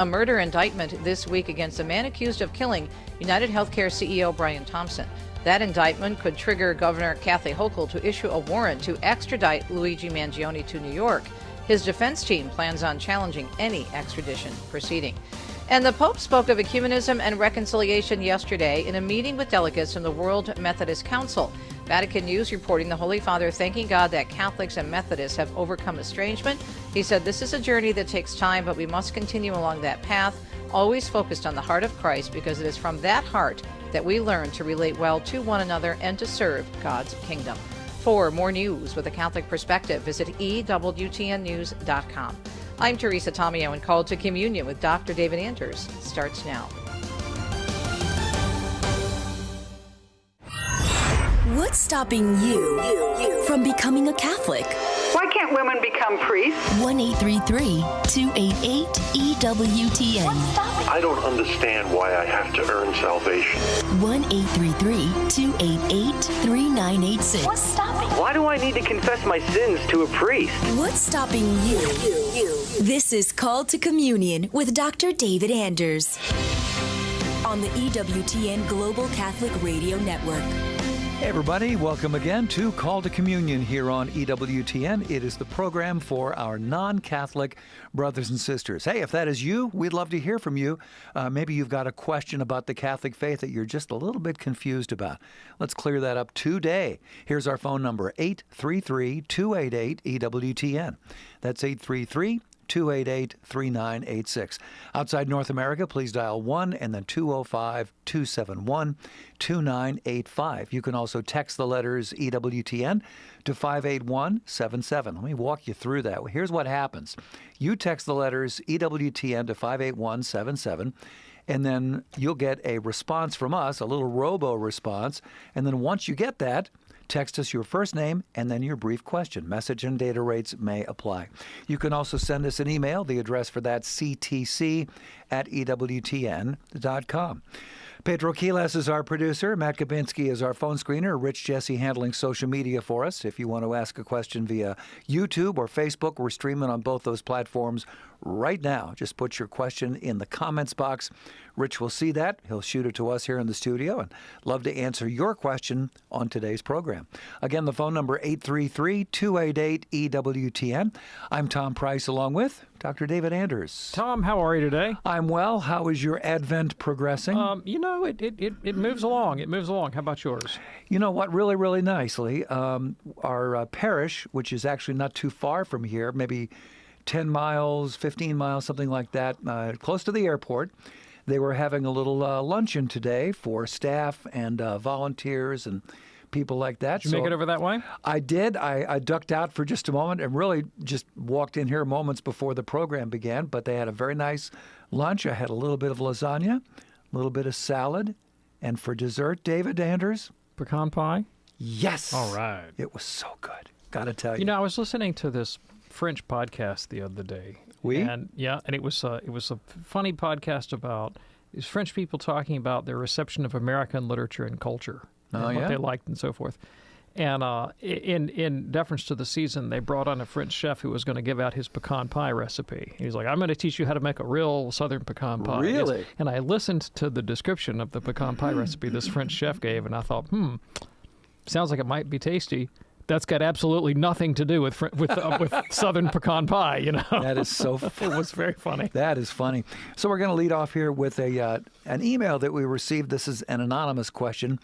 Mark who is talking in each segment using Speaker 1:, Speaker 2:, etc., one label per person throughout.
Speaker 1: A murder indictment this week against a man accused of killing United Healthcare CEO Brian Thompson. That indictment could trigger Governor Kathy Hochul to issue a warrant to extradite Luigi Mangione to New York. His defense team plans on challenging any extradition proceeding. And the Pope spoke of ecumenism and reconciliation yesterday in a meeting with delegates from the World Methodist Council. Vatican News reporting the Holy Father thanking God that Catholics and Methodists have overcome estrangement. He said, "This is a journey that takes time, but we must continue along that path, always focused on the heart of Christ, because it is from that heart that we learn to relate well to one another and to serve God's kingdom." For more news with a Catholic perspective, visit EWTNnews.com. I'm Teresa Tomeo, and Called to Communion with Dr. David Anders starts now.
Speaker 2: What's stopping you from becoming a Catholic?
Speaker 3: Why can't women become priests?
Speaker 2: 1-833-288-EWTN.
Speaker 4: I don't understand why I have to earn salvation.
Speaker 2: 1-833-288-3986.
Speaker 5: What's stopping? Why do I need to confess my sins to a priest?
Speaker 2: What's stopping you? This is Called to Communion with Dr. David Anders on the EWTN Global Catholic Radio Network.
Speaker 6: Hey everybody, welcome again to Call to Communion here on EWTN. It is the program for our non-Catholic brothers and sisters. Hey, if that is you, we'd love to hear from you. Maybe you've got a question about the Catholic faith that you're just a little bit confused about. Let's clear that up today. Here's our phone number, 833-288-EWTN. That's 833-288-3986. Outside North America, please dial 1 and then 205-271-2985. You can also text the letters EWTN to 58177. Let me walk you through that. Here's what happens. You text the letters EWTN to 58177, and then you'll get a response from us, a little robo response. And then once you get that, text us your first name and then your brief question. Message and data rates may apply. You can also send us an email. The address for that, ctc@ewtn.com. Pedro Quiles is our producer. Matt Kabinski is our phone screener. Rich Jesse handling social media for us. If you want to ask a question via YouTube or Facebook, we're streaming on both those platforms right now. Just put your question in the comments box. Rich will see that. He'll shoot it to us here in the studio, and love to answer your question on today's program. Again, the phone number, 833-288-EWTN. I'm Tom Price, along with Dr. David Anders.
Speaker 7: Tom, how are you today?
Speaker 6: I'm well. How is your Advent progressing?
Speaker 7: It moves along. It moves along. How about yours?
Speaker 6: You know what? Really, really nicely. Our parish, which is actually not too far from here, maybe 10 miles, 15 miles, something like that, close to the airport. They were having a little luncheon today for staff and volunteers and people like that.
Speaker 7: Did you make it over that way?
Speaker 6: I did. I ducked out for just a moment and really just walked in here moments before the program began. But they had a very nice lunch. I had a little bit of lasagna, a little bit of salad. And for dessert, David Anders?
Speaker 7: Pecan pie?
Speaker 6: Yes.
Speaker 7: All right.
Speaker 6: It was so good. Got to tell you.
Speaker 7: You know, I was listening to this French podcast the other day. And it was a funny podcast about these French people talking about their reception of American literature and culture, and what they liked and so forth. And in deference to the season, they brought on a French chef who was going to give out his pecan pie recipe. He was like, "I'm going to teach you how to make a real Southern pecan pie."
Speaker 6: Really?
Speaker 7: And I listened to the description of the pecan pie recipe this French chef gave, and I thought, sounds like it might be tasty. That's got absolutely nothing to do with Southern pecan pie, you know.
Speaker 6: That is so
Speaker 7: funny. It was very funny.
Speaker 6: That is funny. So we're going to lead off here with an email that we received. This is an anonymous question.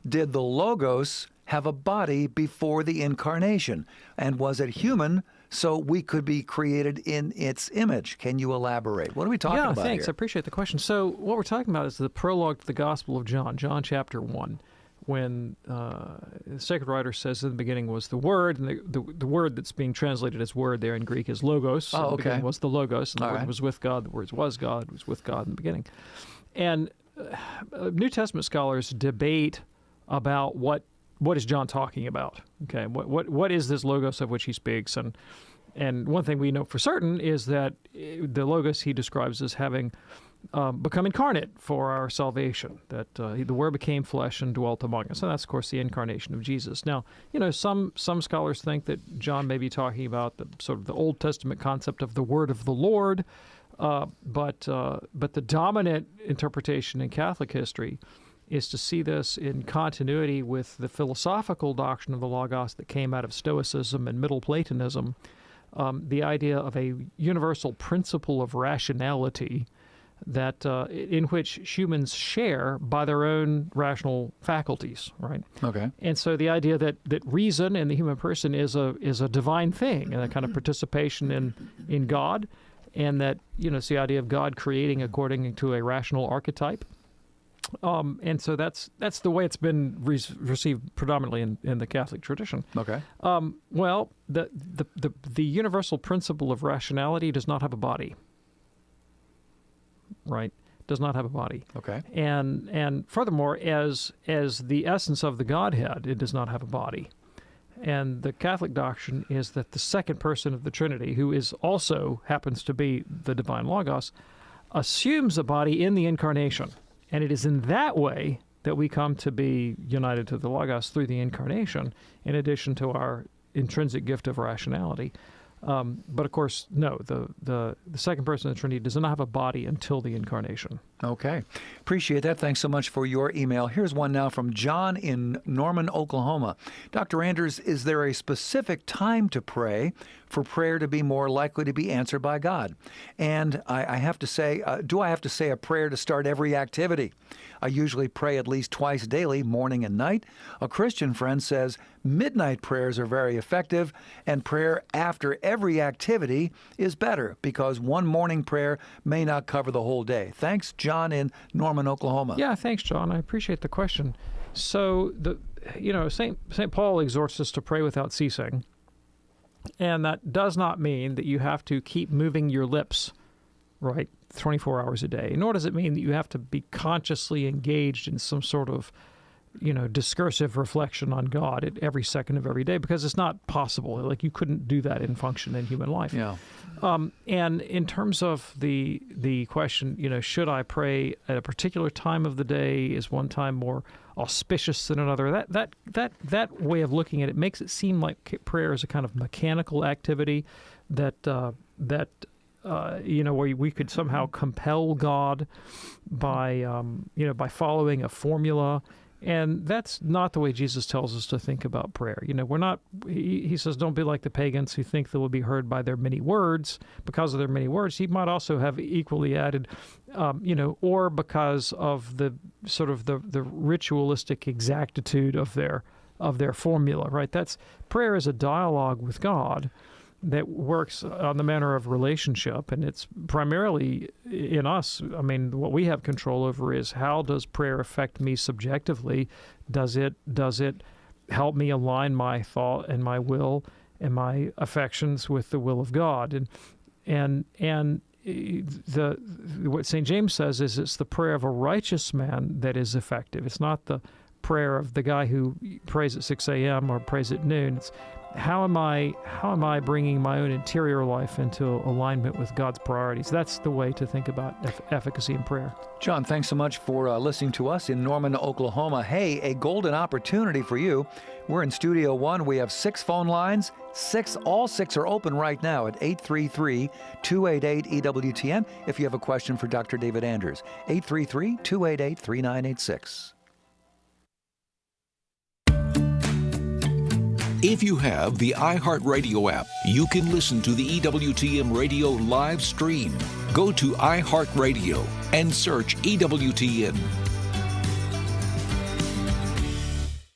Speaker 6: Did the Logos have a body before the incarnation? And was it human so we could be created in its image? Can you elaborate? What are we talking about here?
Speaker 7: Yeah, thanks. I appreciate the question. So what we're talking about is the prologue to the Gospel of John, John chapter 1. When the sacred writer says in the beginning was the Word, and the word that's being translated as word there in Greek is logos. So the beginning was the logos, and the Word was with God. The Word was God, was with God in the beginning. And New Testament scholars debate about what is John talking about. Okay, what is this logos of which he speaks? And one thing we know for certain is that the logos he describes as having become incarnate for our salvation, that the Word became flesh and dwelt among us. And that's, of course, the incarnation of Jesus. Now, you know, some scholars think that John may be talking about the sort of the Old Testament concept of the Word of the Lord, But the dominant interpretation in Catholic history is to see this in continuity with the philosophical doctrine of the Logos that came out of Stoicism and Middle Platonism, the idea of a universal principle of rationality that in which humans share by their own rational faculties, right?
Speaker 6: Okay.
Speaker 7: And so the idea that reason in the human person is a divine thing, and a kind of participation in God, and that, it's the idea of God creating according to a rational archetype. And so that's the way it's been received predominantly in the Catholic tradition.
Speaker 6: Okay.
Speaker 7: Well, the universal principle of rationality does not have a body. Right, does not have a body.
Speaker 6: Okay.
Speaker 7: And furthermore, as the essence of the Godhead, it does not have a body. And the Catholic doctrine is that the second person of the Trinity, who is also happens to be the divine Logos, assumes a body in the Incarnation. And it is in that way that we come to be united to the Logos through the Incarnation, in addition to our intrinsic gift of rationality. But of course, no, the second person of the Trinity does not have a body until the Incarnation.
Speaker 6: Okay. Appreciate that. Thanks so much for your email. Here's one now from John in Norman, Oklahoma. Dr. Anders, is there a specific time to pray for prayer to be more likely to be answered by God? And I have to say, do I have to say a prayer to start every activity? I usually pray at least twice daily, morning and night. A Christian friend says midnight prayers are very effective, and prayer after every activity is better because one morning prayer may not cover the whole day. Thanks, John in Norman, Oklahoma.
Speaker 7: Yeah, thanks, John. I appreciate the question. So, St. Paul exhorts us to pray without ceasing, and that does not mean that you have to keep moving your lips, right, 24 hours a day. Nor does it mean that you have to be consciously engaged in some sort of, discursive reflection on God at every second of every day, because it's not possible. Like, you couldn't do that in function in human life.
Speaker 6: Yeah.
Speaker 7: And in terms of the question, should I pray at a particular time of the day? Is one time more auspicious than another? That way of looking at it makes it seem like prayer is a kind of mechanical activity that where we could somehow compel God by following a formula. And that's not the way Jesus tells us to think about prayer. We're not, he says, don't be like the pagans who think they will be heard by their many words. Because of their many words, he might also have equally added, or because of the sort of the ritualistic exactitude of their formula, right? Prayer is a dialogue with God that works on the manner of relationship, and it's primarily in us. I mean, what we have control over is how does prayer affect me subjectively? Does it help me align my thought and my will and my affections with the will of God? And what St. James says is it's the prayer of a righteous man that is effective. It's not the prayer of the guy who prays at 6 a.m. or prays at noon. It's how am I bringing my own interior life into alignment with God's priorities? That's the way to think about efficacy in prayer.
Speaker 6: John, thanks so much for listening to us in Norman, Oklahoma. Hey, a golden opportunity for you. We're in Studio 1. We have 6 phone lines. All 6 are open right now at 833-288-EWTN if you have a question for Dr. David Anders. 833-288-3986.
Speaker 8: If you have the iHeartRadio app, you can listen to the EWTN Radio live stream. Go to iHeartRadio and search EWTN.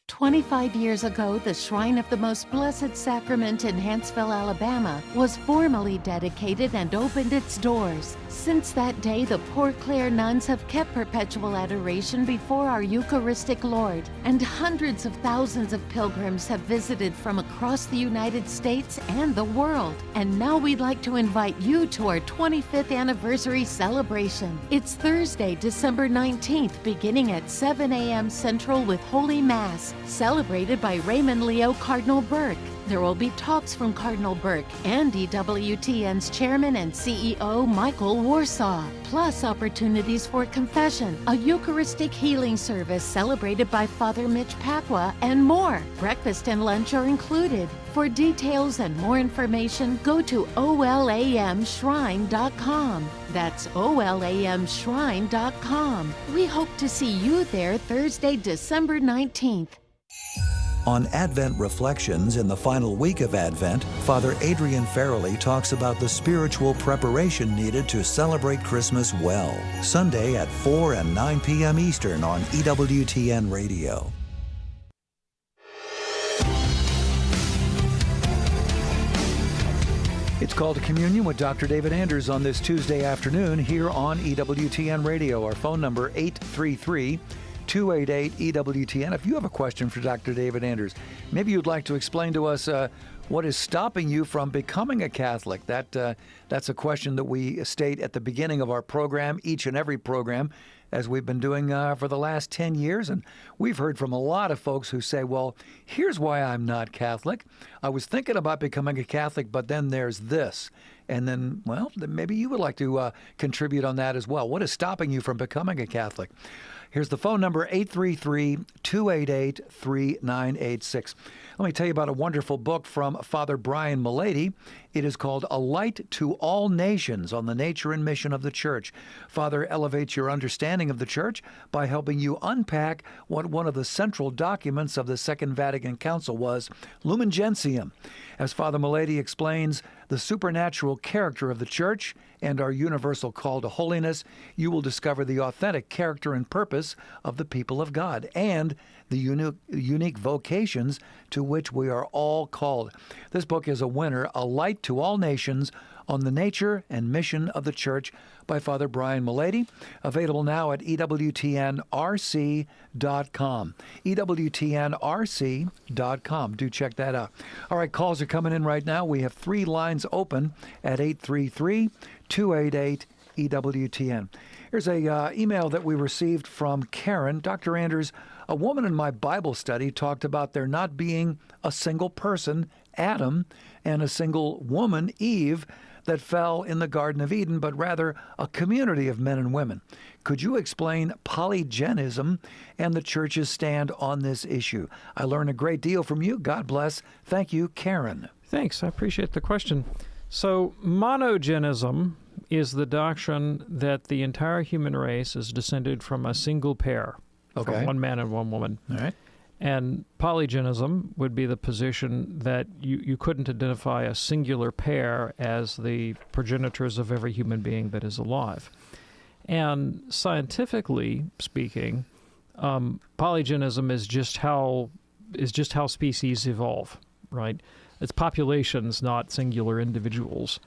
Speaker 9: 25 years ago, the Shrine of the Most Blessed Sacrament in Hanceville, Alabama, was formally dedicated and opened its doors. Since that day, the Port Clare nuns have kept perpetual adoration before our Eucharistic Lord, and hundreds of thousands of pilgrims have visited from across the United States and the world. And now we'd like to invite you to our 25th anniversary celebration. It's Thursday, December 19th, beginning at 7 a.m. Central with Holy Mass, celebrated by Raymond Leo Cardinal Burke. There will be talks from Cardinal Burke and EWTN's chairman and CEO, Michael Warsaw, plus opportunities for confession, a Eucharistic healing service celebrated by Father Mitch Pacwa, and more. Breakfast and lunch are included. For details and more information, go to olamshrine.com. That's olamshrine.com. We hope to see you there Thursday, December 19th.
Speaker 10: On Advent Reflections in the final week of Advent, Father Adrian Farrelly talks about the spiritual preparation needed to celebrate Christmas well. Sunday at 4 and 9 p.m. Eastern on EWTN Radio.
Speaker 6: It's Called to Communion with Dr. David Anders on this Tuesday afternoon here on EWTN Radio. Our phone number 833-288-EWTN. If you have a question for Dr. David Anders, maybe you'd like to explain to us what is stopping you from becoming a Catholic. That's a question that we state at the beginning of our program, each and every program, as we've been doing for the last 10 years. And we've heard from a lot of folks who say, well, here's why I'm not Catholic. I was thinking about becoming a Catholic, but then there's this. And then, well, then maybe you would like to contribute on that as well. What is stopping you from becoming a Catholic? Here's the phone number, 833-288-3986. Let me tell you about a wonderful book from Father Brian Mullady. It is called A Light to All Nations on the Nature and Mission of the Church. Father elevates your understanding of the Church by helping you unpack what one of the central documents of the Second Vatican Council was, Lumen Gentium. As Father Mullady explains the supernatural character of the Church and our universal call to holiness, you will discover the authentic character and purpose of the people of God and the unique vocations to which we are all called. This book is a winner, A Light to All Nations on the Nature and Mission of the Church by Father Brian Mullady, available now at EWTNRC.com. EWTNRC.com. Do check that out. All right, calls are coming in right now. We have 3 lines open at 833-288-EWTN. Here's a email that we received from Karen. Dr. Anders, a woman in my Bible study talked about there not being a single person, Adam, and a single woman, Eve, that fell in the Garden of Eden, but rather a community of men and women. Could you explain polygenism and the Church's stand on this issue? I learned a great deal from you. God bless. Thank you, Karen.
Speaker 7: Thanks. I appreciate the question. So monogenism is the doctrine that the entire human race is descended from a single pair, from one man and one woman.
Speaker 6: All right.
Speaker 7: And polygenism would be the position that you couldn't identify a singular pair as the progenitors of every human being that is alive. And scientifically speaking, polygenism is just how species evolve, right? It's populations, not singular individuals.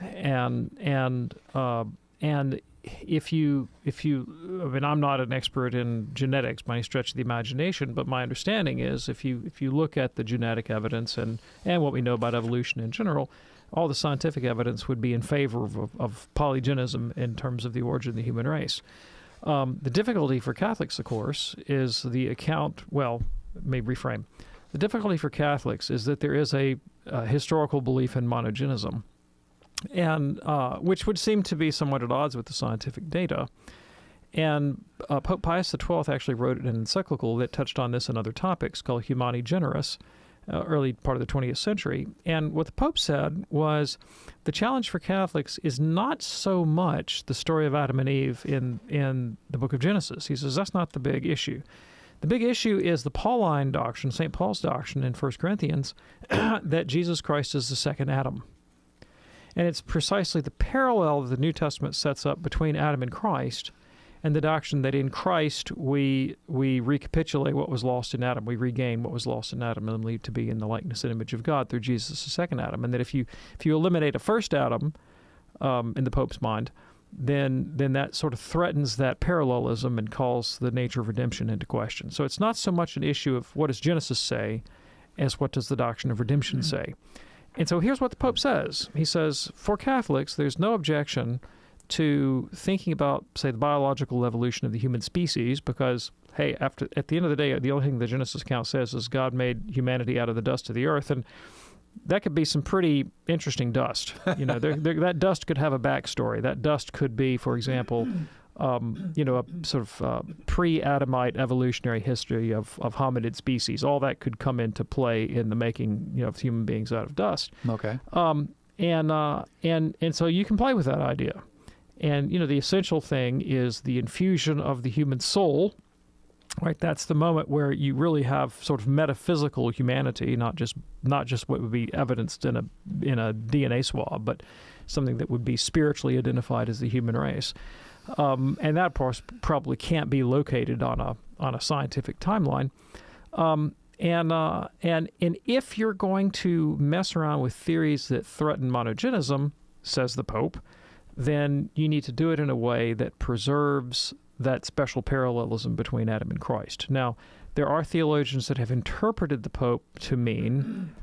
Speaker 7: And if you, I mean, I'm not an expert in genetics by any stretch of the imagination, but my understanding is if you look at the genetic evidence and what we know about evolution in general, all the scientific evidence would be in favor of polygenism in terms of the origin of the human race. The difficulty for Catholics, of course, is the account, well, let me reframe. The difficulty for Catholics is that there is a historical belief in monogenism, and which would seem to be somewhat at odds with the scientific data. And Pope Pius XII actually wrote an encyclical that touched on this and other topics called Humani Generis, early part of the 20th century. And what the Pope said was the challenge for Catholics is not so much the story of Adam and Eve in the book of Genesis. He says that's not the big issue. The big issue is the Pauline doctrine, St. Paul's doctrine in 1 Corinthians, that Jesus Christ is the second Adam. And it's precisely the parallel that the New Testament sets up between Adam and Christ and the doctrine that in Christ we recapitulate what was lost in Adam. We regain what was lost in Adam and lead to be in the likeness and image of God through Jesus, the second Adam. And that if you eliminate a first Adam, in the Pope's mind, then that sort of threatens that parallelism and calls the nature of redemption into question. So it's not so much an issue of what does Genesis say as what does the doctrine of redemption say. And so here's what the Pope says. He says, for Catholics, there's no objection to thinking about, say, the biological evolution of the human species because, hey, at the end of the day, the only thing the Genesis account says is God made humanity out of the dust of the earth, and that could be some pretty interesting dust. That dust could have a backstory. That dust could be, for example, a sort of pre-Adamite evolutionary history of hominid species. All that could come into play in the making of human beings out of dust.
Speaker 6: Okay.
Speaker 7: And so you can play with that idea. And, the essential thing is the infusion of the human soul, right? That's the moment where you really have sort of metaphysical humanity, not just what would be evidenced in a DNA swab, but something that would be spiritually identified as the human race. And that, of course, probably can't be located on a scientific timeline. And if you're going to mess around with theories that threaten monogenism, says the Pope, then you need to do it in a way that preserves that special parallelism between Adam and Christ. Now, there are theologians that have interpreted the Pope to mean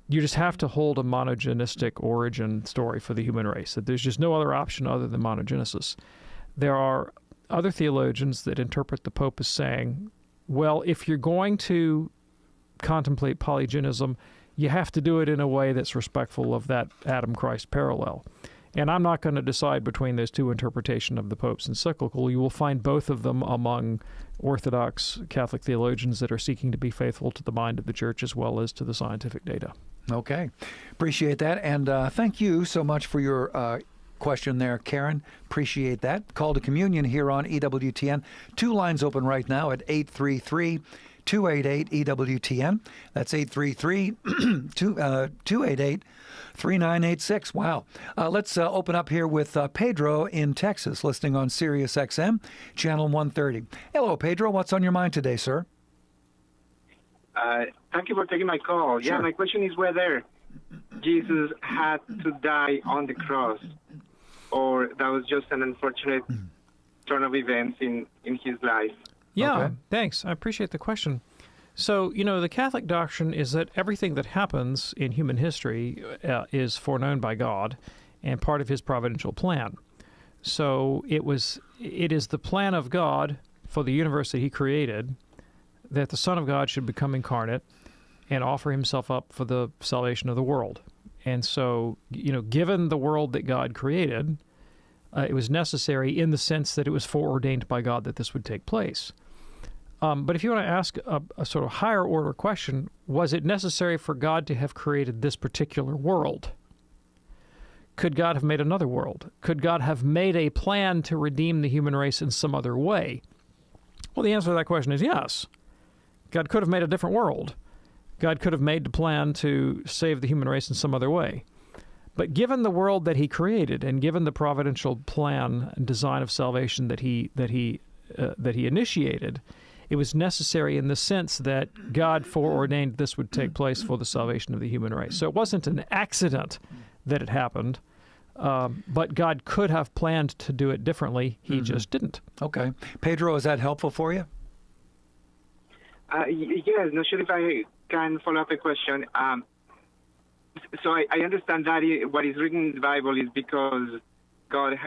Speaker 7: you just have to hold a monogenistic origin story for the human race, that there's just no other option other than monogenesis. There are other theologians that interpret the Pope as saying, well, if you're going to contemplate polygenism, you have to do it in a way that's respectful of that Adam-Christ parallel. And I'm not going to decide between those two interpretations of the Pope's encyclical. You will find both of them among Orthodox Catholic theologians that are seeking to be faithful to the mind of the Church as well as to the scientific data.
Speaker 6: Okay. Appreciate that. And thank you so much for your question there, Karen. Appreciate that. Call to communion here on EWTN. 2 lines open right now at 833-288-EWTN. That's 833-288-3986. Wow. Let's open up here with Pedro in Texas, listening on Sirius XM, channel 130. Hello, Pedro. What's on your mind today, sir?
Speaker 11: Thank you for taking my call.
Speaker 6: Sure.
Speaker 11: Yeah, my question is whether Jesus had to die on the cross, or that was just an unfortunate turn of events in his life.
Speaker 7: Yeah,
Speaker 6: Okay.
Speaker 7: Thanks. I appreciate the question. So, the Catholic doctrine is that everything that happens in human history is foreknown by God and part of his providential plan. So it is the plan of God for the universe that he created that the Son of God should become incarnate and offer himself up for the salvation of the world. And so, given the world that God created, it was necessary in the sense that it was foreordained by God that this would take place. But if you want to ask a sort of higher order question, was it necessary for God to have created this particular world? Could God have made another world? Could God have made a plan to redeem the human race in some other way? Well, the answer to that question is yes. God could have made a different world. God could have made the plan to save the human race in some other way. But given the world that he created, and given the providential plan and design of salvation that he initiated, it was necessary in the sense that God foreordained this would take place for the salvation of the human race. So it wasn't an accident that it happened, but God could have planned to do it differently. He just didn't.
Speaker 6: Okay. Pedro, is that helpful for you?
Speaker 11: Yes, not sure if I can follow up a question. So I understand that what is written in the Bible is because God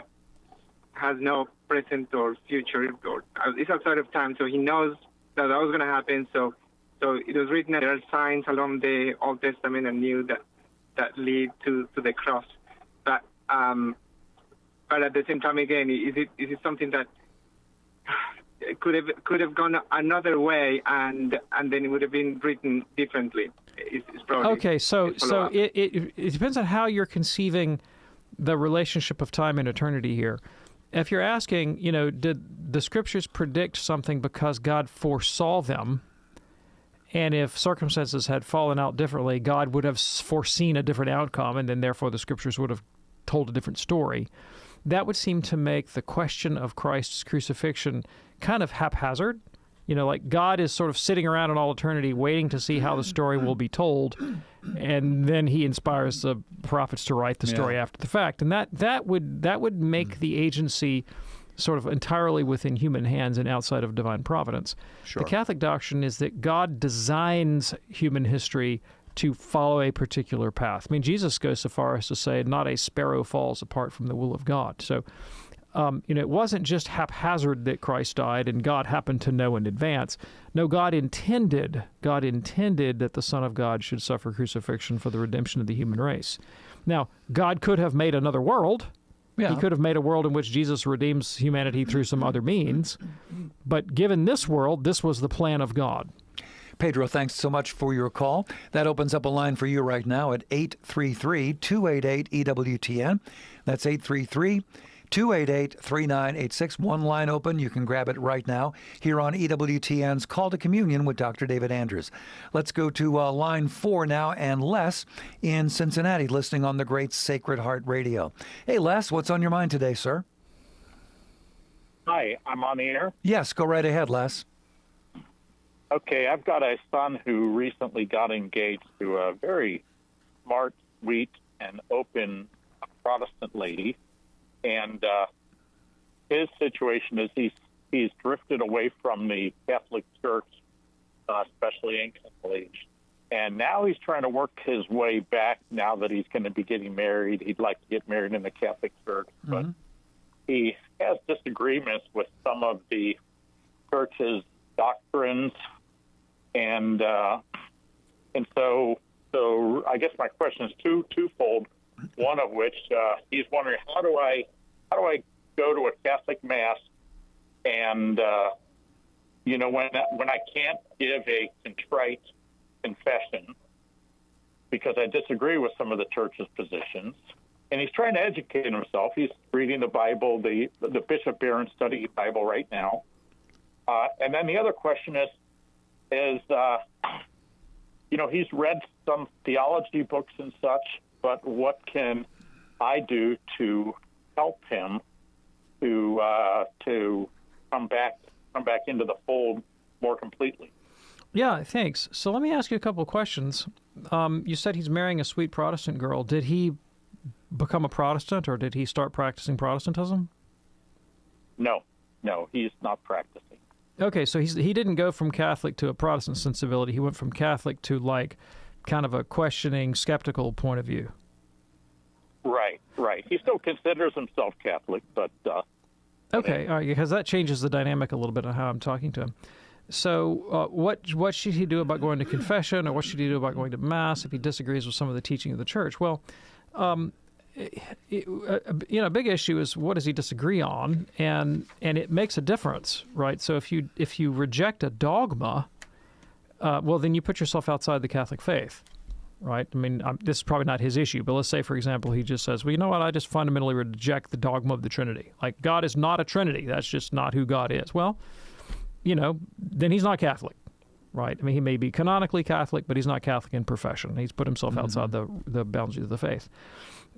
Speaker 11: has no present or future, or it's outside of time, so he knows that was going to happen. So it was written that there are signs along the Old Testament and New that lead to the cross. But at the same time, again, is it something that could have gone another way, and then it would have been written differently? It's probably
Speaker 7: okay. So it depends on how you're conceiving the relationship of time and eternity here. If you're asking, did the Scriptures predict something because God foresaw them, and if circumstances had fallen out differently, God would have foreseen a different outcome, and then therefore the Scriptures would have told a different story, that would seem to make the question of Christ's crucifixion kind of haphazard. Like God is sort of sitting around in all eternity waiting to see how the story will be told, and then he inspires the prophets to write the story after the fact. And that would make the agency sort of entirely within human hands and outside of divine providence.
Speaker 6: Sure.
Speaker 7: The Catholic doctrine is that God designs human history to follow a particular path. I mean, Jesus goes so far as to say, not a sparrow falls apart from the will of God. So It wasn't just haphazard that Christ died and God happened to know in advance. No, God intended that the Son of God should suffer crucifixion for the redemption of the human race. Now, God could have made another world. Yeah. He could have made a world in which Jesus redeems humanity through some other means. But given this world, this was the plan of God.
Speaker 6: Pedro, thanks so much for your call. That opens up a line for you right now at 833-288-EWTN. That's 833-288-3986. One line open. You can grab it right now here on EWTN's Call to Communion with Dr. David Andrews. Let's go to line 4 now, and Les in Cincinnati, listening on the great Sacred Heart Radio. Hey, Les, what's on your mind today, sir?
Speaker 12: Hi, I'm on the air?
Speaker 6: Yes, go right ahead, Les.
Speaker 12: Okay, I've got a son who recently got engaged to a very smart, sweet, and open Protestant lady. And his situation is he's drifted away from the Catholic Church, especially Anglican age. And now he's trying to work his way back now that he's going to be getting married. He'd like to get married in the Catholic Church. But he has disagreements with some of the church's doctrines. And so I guess my question is twofold. One of which he's wondering, how do I go to a Catholic Mass and when I can't give a contrite confession because I disagree with some of the church's positions, and he's trying to educate himself. He's reading the Bible, the Bishop Barron Study Bible right now, and then the other question is he's read some theology books and such. But what can I do to help him to come back into the fold more completely?
Speaker 7: Yeah, thanks. So let me ask you a couple of questions. You said he's marrying a sweet Protestant girl. Did he become a Protestant, or did he start practicing Protestantism?
Speaker 12: No, he's not practicing.
Speaker 7: Okay, so he didn't go from Catholic to a Protestant sensibility. He went from Catholic to kind of a questioning, skeptical point of view.
Speaker 12: Right. He still considers himself Catholic, but...
Speaker 7: Okay, all right, because that changes the dynamic a little bit on how I'm talking to him. So what should he do about going to confession, or what should he do about going to Mass if he disagrees with some of the teaching of the Church? Well, a big issue is what does he disagree on, and it makes a difference, right? So if you reject a dogma, well, then you put yourself outside the Catholic faith, right? I mean, this is probably not his issue, but let's say, for example, he just says, well, you know what, I just fundamentally reject the dogma of the Trinity. Like, God is not a Trinity. That's just not who God is. Well, then he's not Catholic, right? I mean, he may be canonically Catholic, but he's not Catholic in profession. He's put himself outside the boundaries of the faith.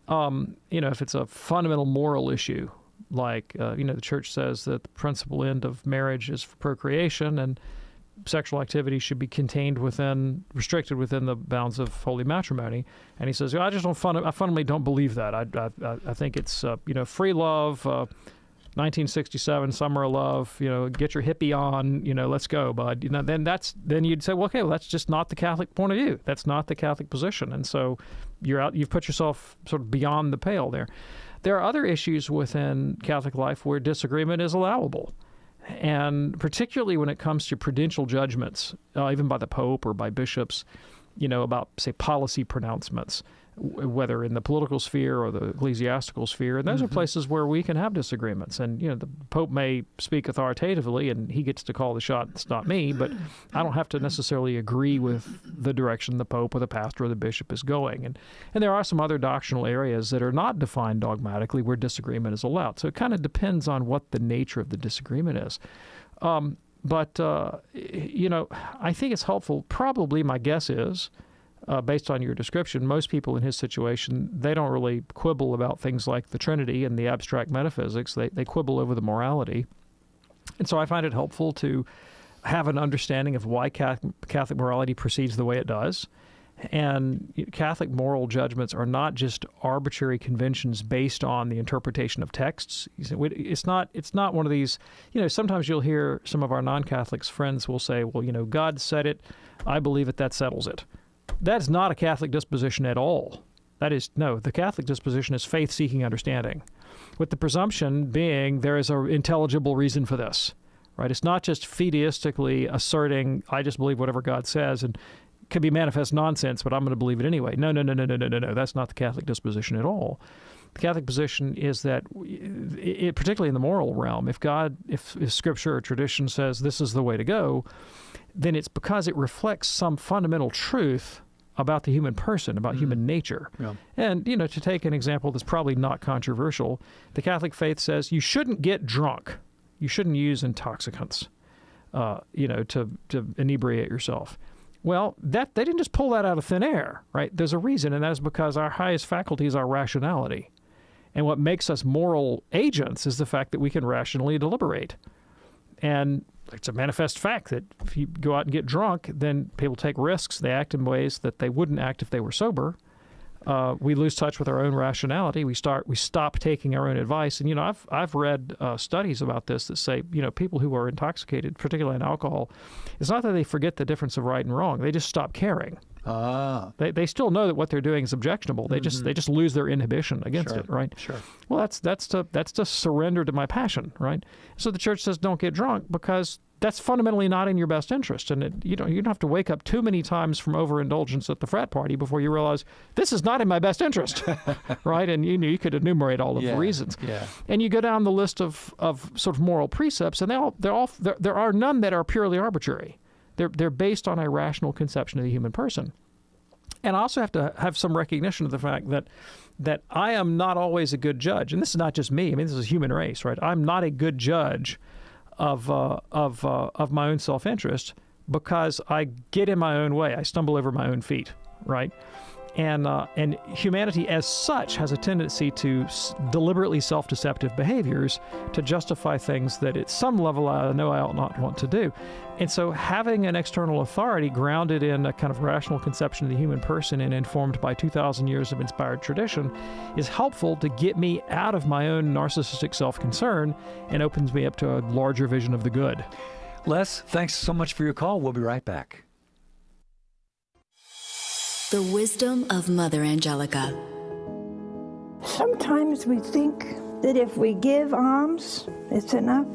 Speaker 7: If it's a fundamental moral issue, like, the Church says that the principal end of marriage is for procreation, and sexual activity should be restricted within the bounds of holy matrimony. And he says, I fundamentally don't believe that. I think it's, free love, 1967, summer of love, get your hippie on, let's go, bud. Then you'd say, well, okay, well, that's just not the Catholic point of view. That's not the Catholic position. And so you've put yourself sort of beyond the pale there. There are other issues within Catholic life where disagreement is allowable. And particularly when it comes to prudential judgments, even by the Pope or by bishops, about, say, policy pronouncements, whether in the political sphere or the ecclesiastical sphere. And those are places where we can have disagreements. And, the Pope may speak authoritatively and he gets to call the shot. It's not me, but I don't have to necessarily agree with the direction the Pope or the pastor or the bishop is going. And there are some other doctrinal areas that are not defined dogmatically where disagreement is allowed. So it kind of depends on what the nature of the disagreement is. But I think it's helpful. Probably my guess is, based on your description, most people in his situation, they don't really quibble about things like the Trinity and the abstract metaphysics. They quibble over the morality. And so I find it helpful to have an understanding of why Catholic morality proceeds the way it does. And Catholic moral judgments are not just arbitrary conventions based on the interpretation of texts. It's not one of these, sometimes you'll hear some of our non-Catholics friends will say, well, God said it, I believe it, that settles it. That's not a Catholic disposition at all. That is, no, the Catholic disposition is faith-seeking understanding, with the presumption being there is an intelligible reason for this, right? It's not just fideistically asserting, I just believe whatever God says, and it could be manifest nonsense, but I'm going to believe it anyway. No. That's not the Catholic disposition at all. The Catholic position is that, particularly in the moral realm, if Scripture or tradition says this is the way to go, then it's because it reflects some fundamental truth about the human person, about human nature. Yeah. And, to take an example that's probably not controversial, the Catholic faith says you shouldn't get drunk. You shouldn't use intoxicants, to inebriate yourself. Well, they didn't just pull that out of thin air, right? There's a reason, and that is because our highest faculty is our rationality. And what makes us moral agents is the fact that we can rationally deliberate. And it's a manifest fact that if you go out and get drunk, then people take risks. They act in ways that they wouldn't act if they were sober. We lose touch with our own rationality. We stop taking our own advice. And I've read studies about this that say people who are intoxicated, particularly in alcohol, it's not that they forget the difference of right and wrong. They just stop caring. They still know that what they're doing is objectionable. They just lose their inhibition against it, right? Sure. Well, that's to surrender to my passion, right? So the church says don't get drunk because that's fundamentally not in your best interest. And you don't have to wake up too many times from overindulgence at the frat party before you realize this is not in my best interest, right? And you could enumerate all of the reasons. Yeah. And you go down the list of sort of moral precepts, and there are none that are purely arbitrary. They're based on a rational conception of the human person. And I also have to have some recognition of the fact that I am not always a good judge. And this is not just me. I mean, this is a human race, right? I'm not a good judge of my own self-interest because I get in my own way. I stumble over my own feet, right? And humanity as such has a tendency to deliberately self-deceptive behaviors to justify things that at some level I know I ought not want to do. And so having an external authority grounded in a kind of rational conception of the human person and informed by 2,000 years of inspired tradition is helpful to get me out of my own narcissistic self-concern and opens me up to a larger vision of the good.
Speaker 6: Les, thanks so much for your call. We'll be right back.
Speaker 2: The wisdom of Mother Angelica.
Speaker 13: Sometimes we think that if we give alms, it's enough.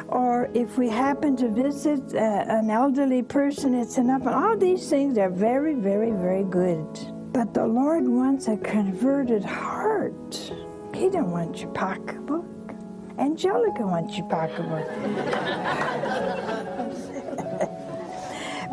Speaker 13: Or if we happen to visit an elderly person, it's enough. And all these things are very, very, very good. But the Lord wants a converted heart. He don't want your pocketbook. Angelica wants your pocketbook.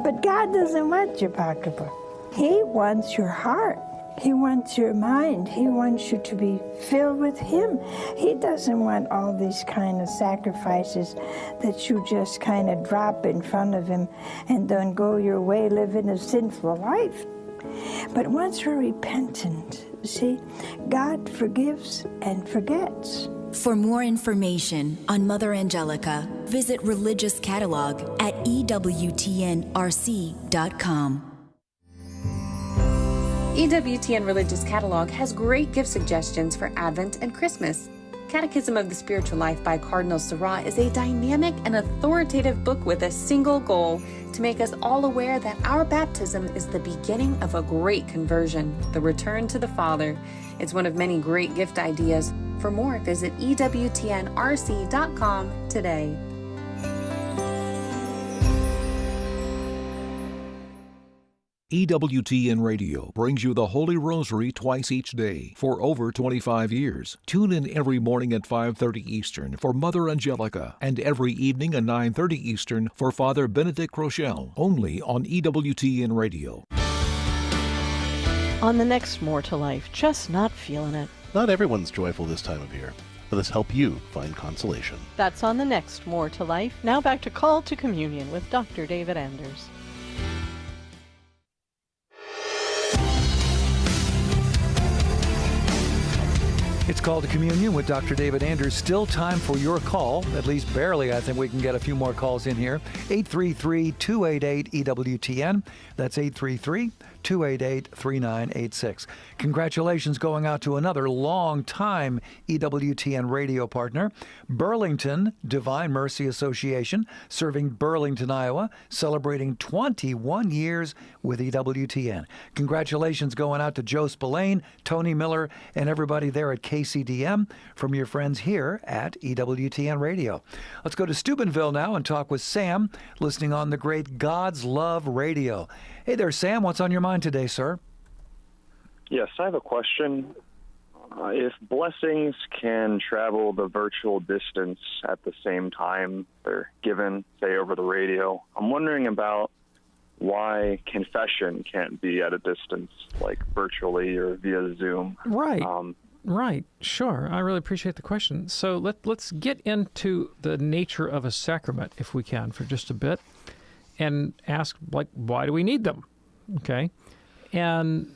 Speaker 13: But God doesn't want your pocketbook. He wants your heart. He wants your mind. He wants you to be filled with Him. He doesn't want all these kind of sacrifices that you just kind of drop in front of Him and then go your way living a sinful life. But once we're repentant, see, God forgives and forgets.
Speaker 2: For more information on Mother Angelica, visit Religious Catalog at EWTNRC.com.
Speaker 14: EWTN Religious Catalog has great gift suggestions for Advent and Christmas. Catechism of the Spiritual Life by Cardinal Sarah is a dynamic and authoritative book with a single goal: to make us all aware that our baptism is the beginning of a great conversion, the return to the Father. It's one of many great gift ideas. For more, visit EWTNRC.com today.
Speaker 8: EWTN Radio brings you the Holy Rosary twice each day for over 25 years. Tune in every morning at 5:30 Eastern for Mother Angelica and every evening at 9:30 Eastern for Father Benedict Rochelle, only on EWTN Radio.
Speaker 15: On the next More to Life, just not feeling it.
Speaker 16: Not everyone's joyful this time of year. Let us help you find consolation.
Speaker 15: That's on the next More to Life. Now back to Call to Communion with Dr. David Anders.
Speaker 6: It's Call to Communion with Dr. David Anders. Still time for your call, at least barely. I think we can get a few more calls in here. 833-288-EWTN. That's 288-3986. Congratulations going out to another long-time EWTN radio partner, Burlington Divine Mercy Association, serving Burlington, Iowa, celebrating 21 years with EWTN. Congratulations going out to Joe Spillane, Tony Miller, and everybody there at KCDM from your friends here at EWTN Radio. Let's go to Steubenville now and talk with Sam, listening on the great God's Love Radio. Hey there, Sam. What's on your mind today, sir?
Speaker 17: Yes, I have a question. If blessings can travel the virtual distance at the same time they're given, say, over the radio, I'm wondering about why confession can't be at a distance, like virtually or via Zoom.
Speaker 7: Right. Right. Sure. I really appreciate the question. So let's get into the nature of a sacrament, if we can, for just a bit, and ask, like, why do we need them? Okay. And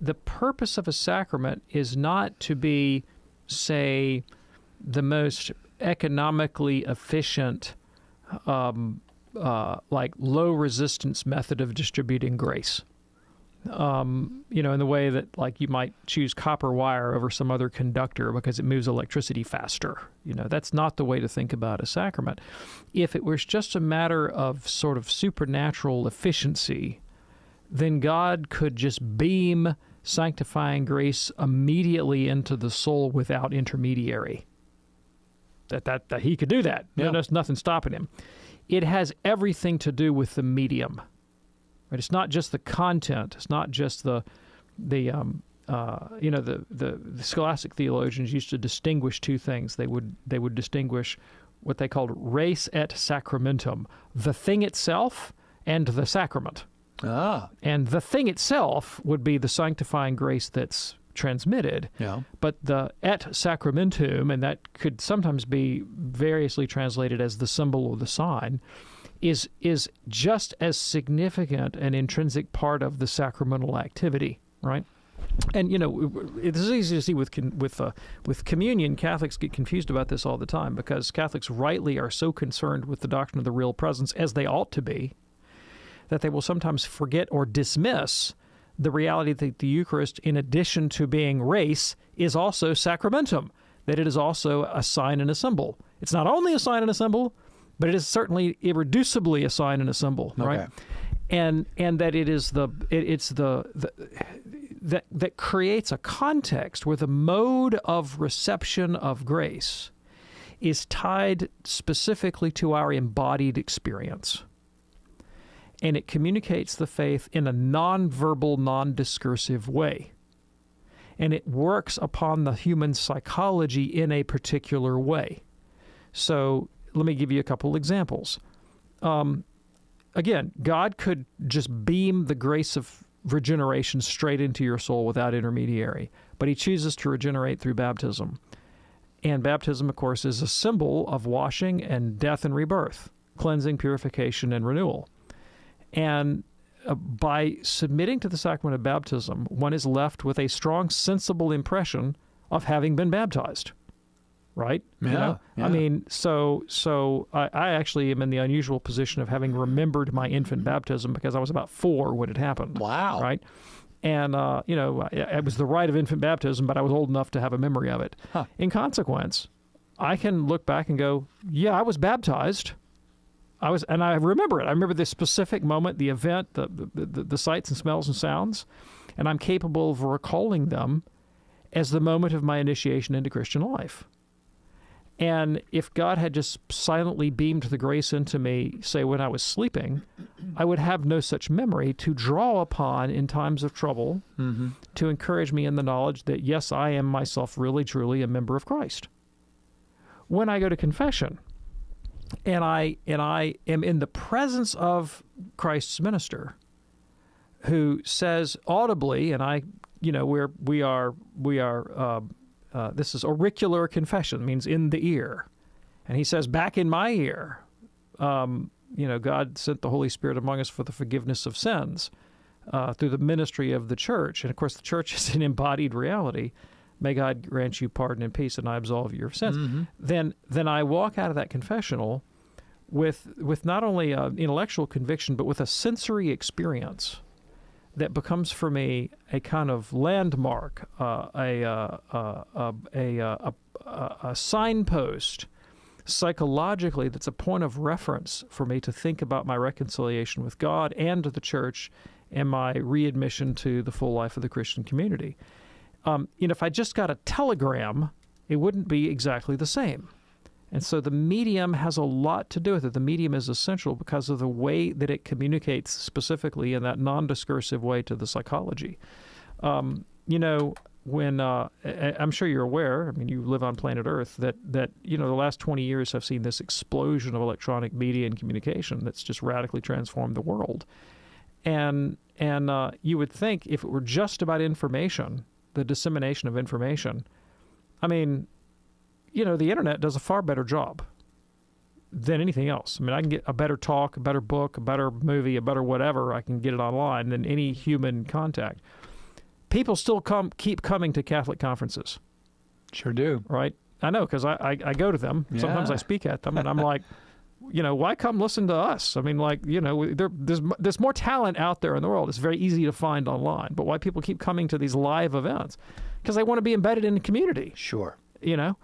Speaker 7: the purpose of a sacrament is not to be, say, the most economically efficient, like low-resistance method of distributing grace. In the way that, like, you might choose copper wire over some other conductor because it moves electricity faster. That's not the way to think about a sacrament. If it was just a matter of sort of supernatural efficiency, then God could just beam sanctifying grace immediately into the soul without intermediary. That he could do that. Yeah. There's nothing stopping him. It has everything to do with the medium. Right? It's not just the content. It's not just the scholastic theologians used to distinguish two things. They would distinguish what they called res et sacramentum, the thing itself and the sacrament. And the thing itself would be the sanctifying grace that's transmitted. Yeah. But the et sacramentum, and that could sometimes be variously translated as the symbol or the sign, is just as significant an intrinsic part of the sacramental activity, right? And it's easy to see with communion. Catholics get confused about this all the time because Catholics rightly are so concerned with the doctrine of the real presence, as they ought to be, that they will sometimes forget or dismiss the reality that the Eucharist, in addition to being res, is also sacramentum, that it is also a sign and a symbol. It's not only a sign and a symbol, but it is certainly irreducibly a sign and a symbol, right? And that it is that creates a context where the mode of reception of grace is tied specifically to our embodied experience. And it communicates the faith in a non-verbal, non-discursive way. And it works upon the human psychology in a particular way. So let me give you a couple examples. Again, God could just beam the grace of regeneration straight into your soul without intermediary, but he chooses to regenerate through baptism. And baptism, of course, is a symbol of washing and death and rebirth, cleansing, purification, and renewal. And by submitting to the sacrament of baptism, one is left with a strong, sensible impression of having been baptized. Right?
Speaker 6: Yeah.
Speaker 7: I mean, so I actually am in the unusual position of having remembered my infant baptism because I was about 4 when it happened.
Speaker 6: Wow.
Speaker 7: Right? And, it was the rite of infant baptism, but I was old enough to have a memory of it. Huh. In consequence, I can look back and go, yeah, I was baptized. And I remember it. I remember the specific moment, the event, the sights and smells and sounds, and I'm capable of recalling them as the moment of my initiation into Christian life. And if God had just silently beamed the grace into me, say, when I was sleeping, I would have no such memory to draw upon in times of trouble to encourage me in the knowledge that, yes, I am myself really, truly a member of Christ. When I go to confession, and I am in the presence of Christ's minister, who says audibly, and we are this is auricular confession, means in the ear, and he says, back in my ear, God sent the Holy Spirit among us for the forgiveness of sins through the ministry of the church, and of course the church is an embodied reality. May God grant you pardon and peace, and I absolve your sins. Then I walk out of that confessional with not only an intellectual conviction, but with a sensory experience that becomes for me a kind of landmark, a signpost psychologically that's a point of reference for me to think about my reconciliation with God and to the church and my readmission to the full life of the Christian community. If I just got a telegram, it wouldn't be exactly the same. And so the medium has a lot to do with it. The medium is essential because of the way that it communicates specifically in that non-discursive way to the psychology. When I'm sure you're aware, I mean, you live on planet Earth, that the last 20 years have seen this explosion of electronic media and communication that's just radically transformed the world. And you would think if it were just about information, the dissemination of information, I mean, the internet does a far better job than anything else. I mean, I can get a better talk, a better book, a better movie, a better whatever. I can get it online than any human contact. People still keep coming to Catholic conferences.
Speaker 6: Sure do.
Speaker 7: Right? I know, because I go to them.
Speaker 6: Yeah.
Speaker 7: Sometimes I speak at them, and I'm like, why come listen to us? I mean, there's more talent out there in the world. It's very easy to find online. But why people keep coming to these live events? Because they want to be embedded in the community.
Speaker 6: Sure.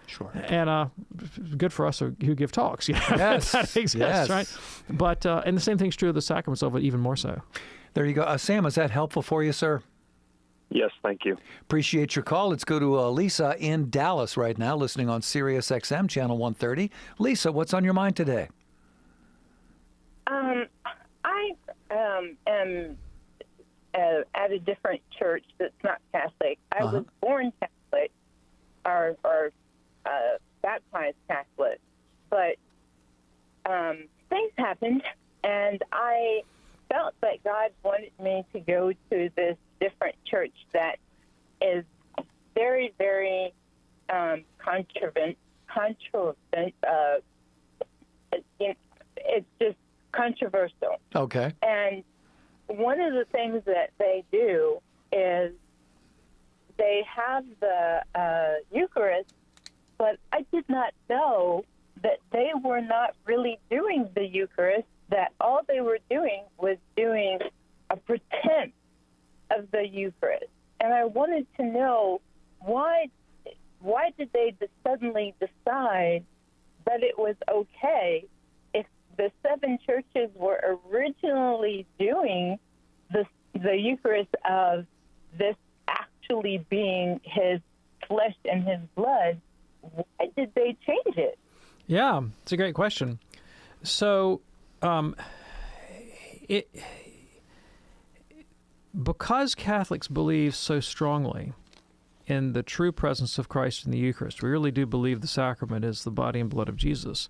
Speaker 7: Sure. And good for us who give talks.
Speaker 6: Yes.
Speaker 7: That exists,
Speaker 6: yes.
Speaker 7: Right? But, and the same thing's true of the sacraments, but even more so.
Speaker 6: There you go. Sam, is that helpful for you, sir?
Speaker 17: Yes, thank you.
Speaker 6: Appreciate your call. Let's go to Lisa in Dallas right now, listening on Sirius XM, Channel 130. Lisa, what's on your mind today?
Speaker 18: I am at a different church that's not Catholic. I was born Catholic, or baptized Catholic, but things happened, and I felt that God wanted me to go to this different church that is very, very it's just controversial.
Speaker 6: Okay.
Speaker 18: And one of the things that they do is they have the Eucharist, but I did not know that they were not really doing the Eucharist, that all they were doing was doing a pretense of the Eucharist. And I wanted to know why did they suddenly decide that it was okay if the 7 churches were originally doing the Eucharist of this actually being his flesh and his blood? Why did they change it?
Speaker 7: Yeah, it's a great question. So, because Catholics believe so strongly in the true presence of Christ in the Eucharist, we really do believe the sacrament is the body and blood of Jesus,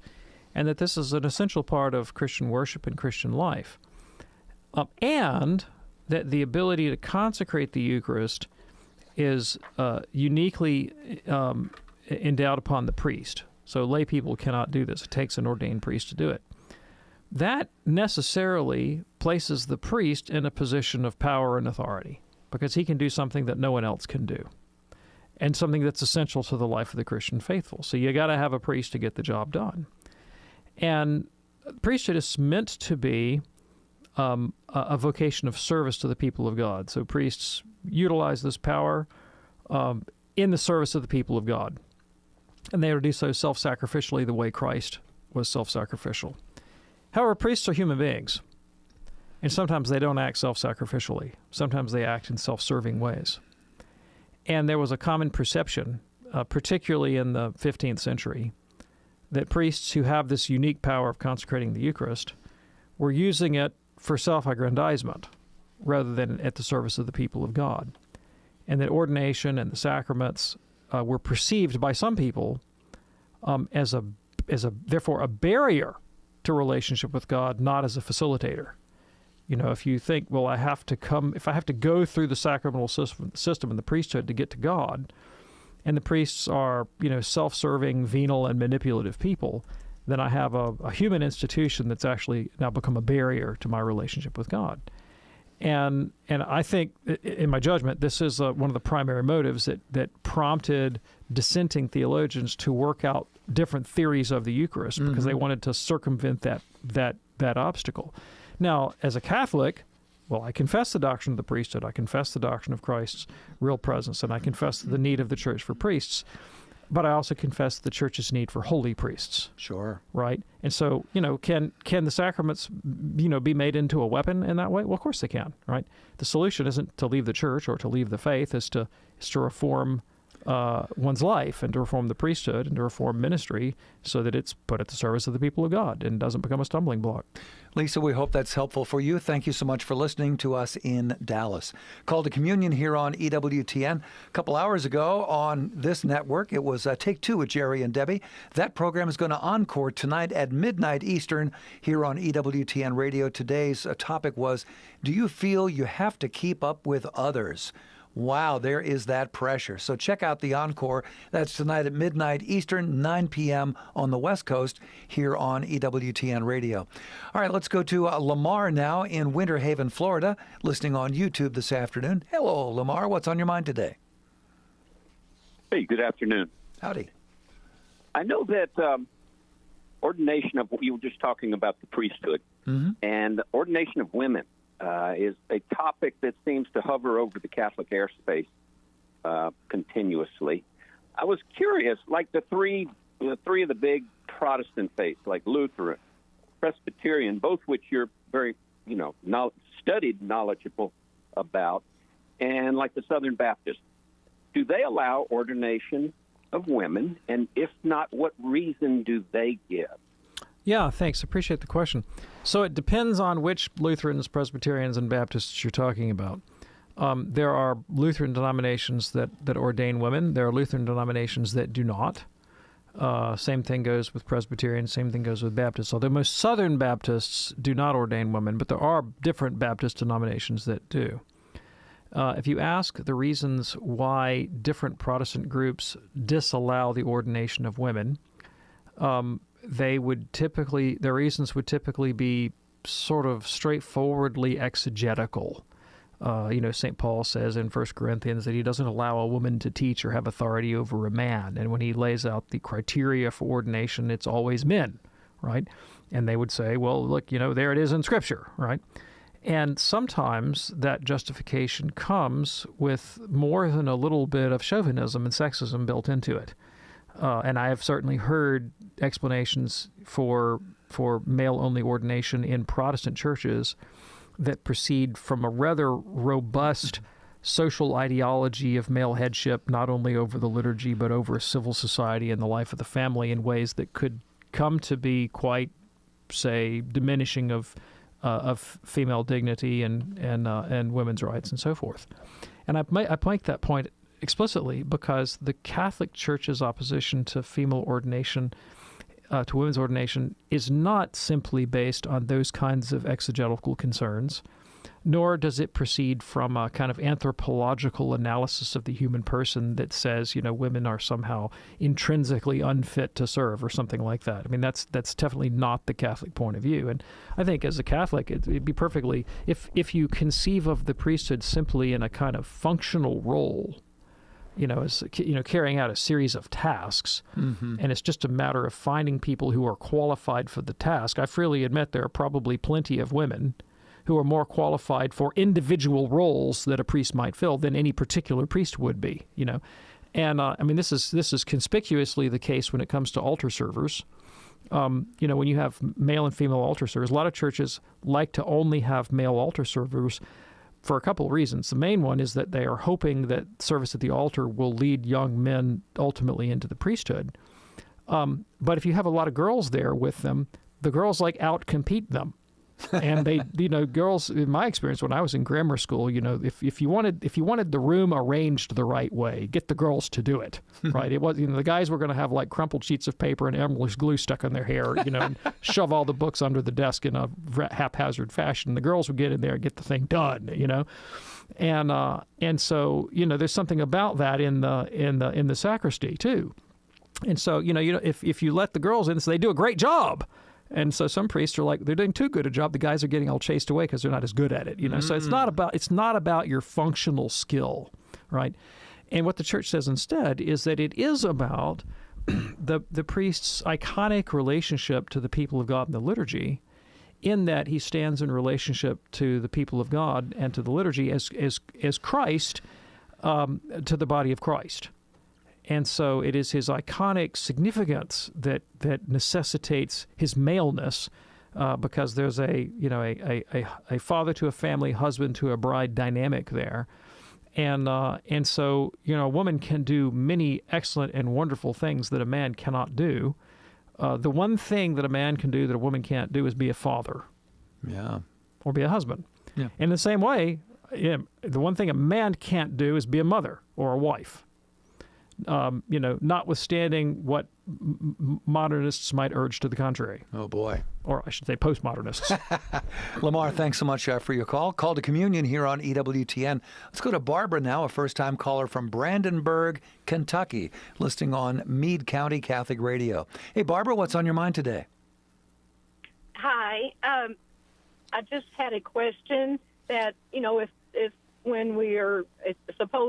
Speaker 7: and that this is an essential part of Christian worship and Christian life, and that the ability to consecrate the Eucharist is uniquely endowed upon the priest. So lay people cannot do this. It takes an ordained priest to do it. That necessarily places the priest in a position of power and authority because he can do something that no one else can do and something that's essential to the life of the Christian faithful. So you got to have a priest to get the job done. And priesthood is meant to be a vocation of service to the people of God. So priests utilize this power in the service of the people of God. And they are to do so self-sacrificially the way Christ was self-sacrificial. However, priests are human beings, and sometimes they don't act self-sacrificially. Sometimes they act in self-serving ways. And there was a common perception, particularly in the 15th century, that priests who have this unique power of consecrating the Eucharist were using it for self-aggrandizement rather than at the service of the people of God. And that ordination and the sacraments were perceived by some people as therefore a barrier to relationship with God, not as a facilitator. You know, if you think, well, if I have to go through the sacramental system and the priesthood to get to God, and the priests are, self-serving, venal, and manipulative people, then I have a human institution that's actually now become a barrier to my relationship with God. And I think, in my judgment, this is one of the primary motives that prompted dissenting theologians to work out different theories of the Eucharist because they wanted to circumvent that obstacle. Now, as a Catholic, well, I confess the doctrine of the priesthood, I confess the doctrine of Christ's real presence, and I confess the need of the church for priests, but I also confess the church's need for holy priests.
Speaker 6: Sure.
Speaker 7: Right? And so, can the sacraments, be made into a weapon in that way? Well, of course they can, right? The solution isn't to leave the church or to leave the faith, is to reform one's life and to reform the priesthood and to reform ministry so that it's put at the service of the people of God and doesn't become a stumbling block.
Speaker 6: Lisa, we hope that's helpful for you. Thank you so much for listening to us in Dallas. Call to Communion here on EWTN. A couple hours ago on this network, it was Take Two with Jerry and Debbie. That program is going to encore tonight at midnight Eastern here on EWTN Radio. Today's topic was, do you feel you have to keep up with others? Wow, there is that pressure. So check out the encore. That's tonight at midnight Eastern, 9 p.m. on the West Coast here on EWTN Radio. All right, let's go to Lamar now in Winter Haven, Florida, listening on YouTube this afternoon. Hello, Lamar. What's on your mind today?
Speaker 19: Hey, good afternoon.
Speaker 6: Howdy.
Speaker 19: I know that ordination of, you were just talking about the priesthood, and ordination of women is a topic that seems to hover over the Catholic airspace continuously. I was curious, like the three of the big Protestant faiths, like Lutheran, Presbyterian, both which you're very, studied, knowledgeable about, and like the Southern Baptist, do they allow ordination of women? And if not, what reason do they give?
Speaker 7: Yeah, thanks. Appreciate the question. So it depends on which Lutherans, Presbyterians, and Baptists you're talking about. There are Lutheran denominations that ordain women. There are Lutheran denominations that do not. Same thing goes with Presbyterians. Same thing goes with Baptists. Although most Southern Baptists do not ordain women, but there are different Baptist denominations that do. If you ask the reasons why different Protestant groups disallow the ordination of women, their reasons would typically be sort of straightforwardly exegetical. St. Paul says in 1 Corinthians that he doesn't allow a woman to teach or have authority over a man. And when he lays out the criteria for ordination, it's always men, right? And they would say, well, look, there it is in Scripture, right? And sometimes that justification comes with more than a little bit of chauvinism and sexism built into it. And I have certainly heard explanations for male-only ordination in Protestant churches that proceed from a rather robust social ideology of male headship, not only over the liturgy, but over civil society and the life of the family in ways that could come to be quite, say, diminishing of female dignity and women's rights and so forth. And I make that point explicitly because the Catholic Church's opposition to female ordination, to women's ordination, is not simply based on those kinds of exegetical concerns, nor does it proceed from a kind of anthropological analysis of the human person that says, women are somehow intrinsically unfit to serve or something like that. I mean, that's definitely not the Catholic point of view. And I think as a Catholic, it'd be perfectly, if you conceive of the priesthood simply in a kind of functional role, as carrying out a series of tasks, and it's just a matter of finding people who are qualified for the task. I freely admit there are probably plenty of women who are more qualified for individual roles that a priest might fill than any particular priest would be. And I mean, this is conspicuously the case when it comes to altar servers. When you have male and female altar servers, a lot of churches like to only have male altar servers for a couple of reasons. The main one is that they are hoping that service at the altar will lead young men ultimately into the priesthood. But if you have a lot of girls there with them, the girls out-compete them. And they, girls, in my experience when I was in grammar school, if you wanted the room arranged the right way, get the girls to do it, right? It was, the guys were going to have crumpled sheets of paper and Elmer's glue stuck in their hair, and shove all the books under the desk in a haphazard fashion. The girls would get in there and get the thing done, and so there's something about that in the sacristy too. And so if you let the girls in, so they do a great job. And so some priests are like, they're doing too good a job. The guys are getting all chased away because they're not as good at it. So it's not about your functional skill, right? And what the church says instead is that it is about the priest's iconic relationship to the people of God in the liturgy, in that he stands in relationship to the people of God and to the liturgy as Christ to the body of Christ. And so it is his iconic significance that necessitates his maleness, because there's a father to a family, husband to a bride dynamic there. And so, a woman can do many excellent and wonderful things that a man cannot do. The one thing that a man can do that a woman can't do is be a father.
Speaker 6: Yeah.
Speaker 7: Or be a husband.
Speaker 6: Yeah.
Speaker 7: In the same way, the one thing a man can't do is be a mother or a wife. Notwithstanding what modernists might urge to the contrary.
Speaker 6: Oh, boy.
Speaker 7: Or I should say postmodernists.
Speaker 6: Lamar, thanks so much for your call. Call to Communion here on EWTN. Let's go to Barbara now, a first-time caller from Brandenburg, Kentucky, listening on Meade County Catholic Radio. Hey, Barbara, what's on your mind today?
Speaker 20: Hi. I just had a question that, if when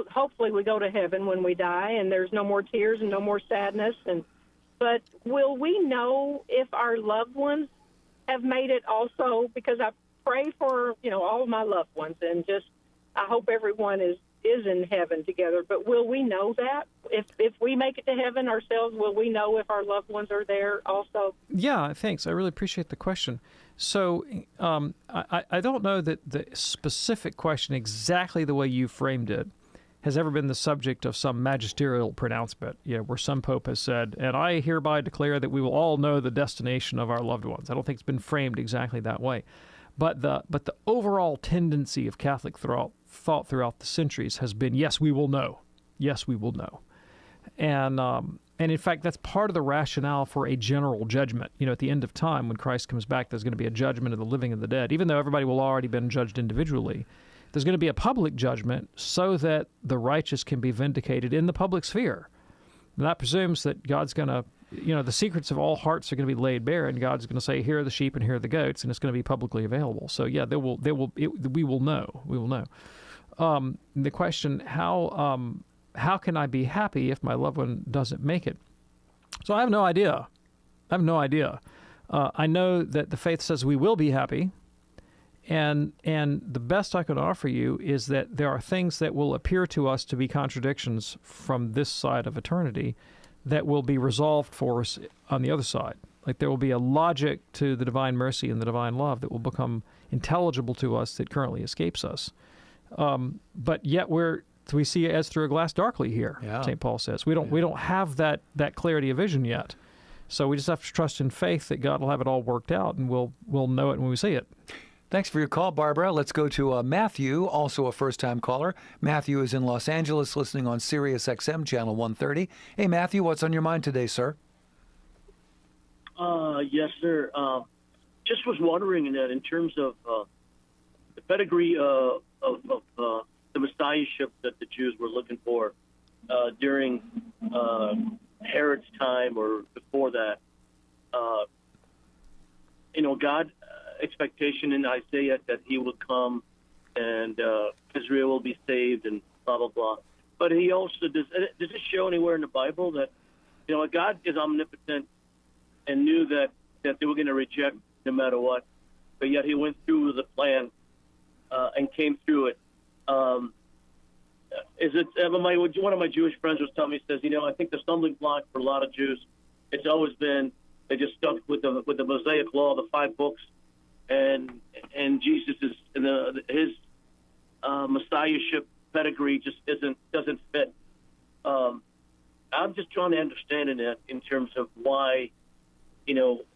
Speaker 20: hopefully we go to heaven when we die and there's no more tears and no more sadness, but will we know if our loved ones have made it also? Because I pray for, all of my loved ones, and I hope everyone is in heaven together. But will we know that? If we make it to heaven ourselves, will we know if our loved ones are there also?
Speaker 7: Yeah, thanks. I really appreciate the question. So I don't know that the specific question, exactly the way you framed it, has ever been the subject of some magisterial pronouncement, where some pope has said, and I hereby declare that we will all know the destination of our loved ones. I don't think it's been framed exactly that way. But the overall tendency of Catholic thought throughout the centuries has been, yes, we will know. Yes, we will know. And in fact, that's part of the rationale for a general judgment. At the end of time, when Christ comes back, there's going to be a judgment of the living and the dead. Even though everybody will already been judged individually, there's going to be a public judgment so that the righteous can be vindicated in the public sphere. And that presumes that God's going to, the secrets of all hearts are going to be laid bare, and God's going to say, here are the sheep and here are the goats, and it's going to be publicly available. So yeah, we will know. We will know. The question, how can I be happy if my loved one doesn't make it? So I have no idea. I know that the faith says we will be happy, and the best I can offer you is that there are things that will appear to us to be contradictions from this side of eternity that will be resolved for us on the other side. Like there will be a logic to the divine mercy and the divine love that will become intelligible to us that currently escapes us. But yet we see it as through a glass darkly here, yeah. St. Paul says. We don't have that clarity of vision yet. So we just have to trust in faith that God will have it all worked out, and we'll know it when we see it.
Speaker 6: Thanks for your call, Barbara. Let's go to Matthew, also a first-time caller. Matthew is in Los Angeles, listening on Sirius XM, Channel 130. Hey, Matthew, what's on your mind today, sir?
Speaker 21: Yes, sir. Just was wondering that in terms of the pedigree of the messiahship that the Jews were looking for during Herod's time or before that, God expectation in Isaiah that he will come and Israel will be saved and blah, blah, blah. But he also, does it show anywhere in the Bible that, God is omnipotent and knew that they were going to reject no matter what, but yet he went through the plan and came through it. One of my Jewish friends was telling me, says, I think the stumbling block for a lot of Jews, it's always been they just stuck with the Mosaic law, the 5 books, and Jesus is his messiahship pedigree just doesn't fit. I'm just trying to understand in terms of why,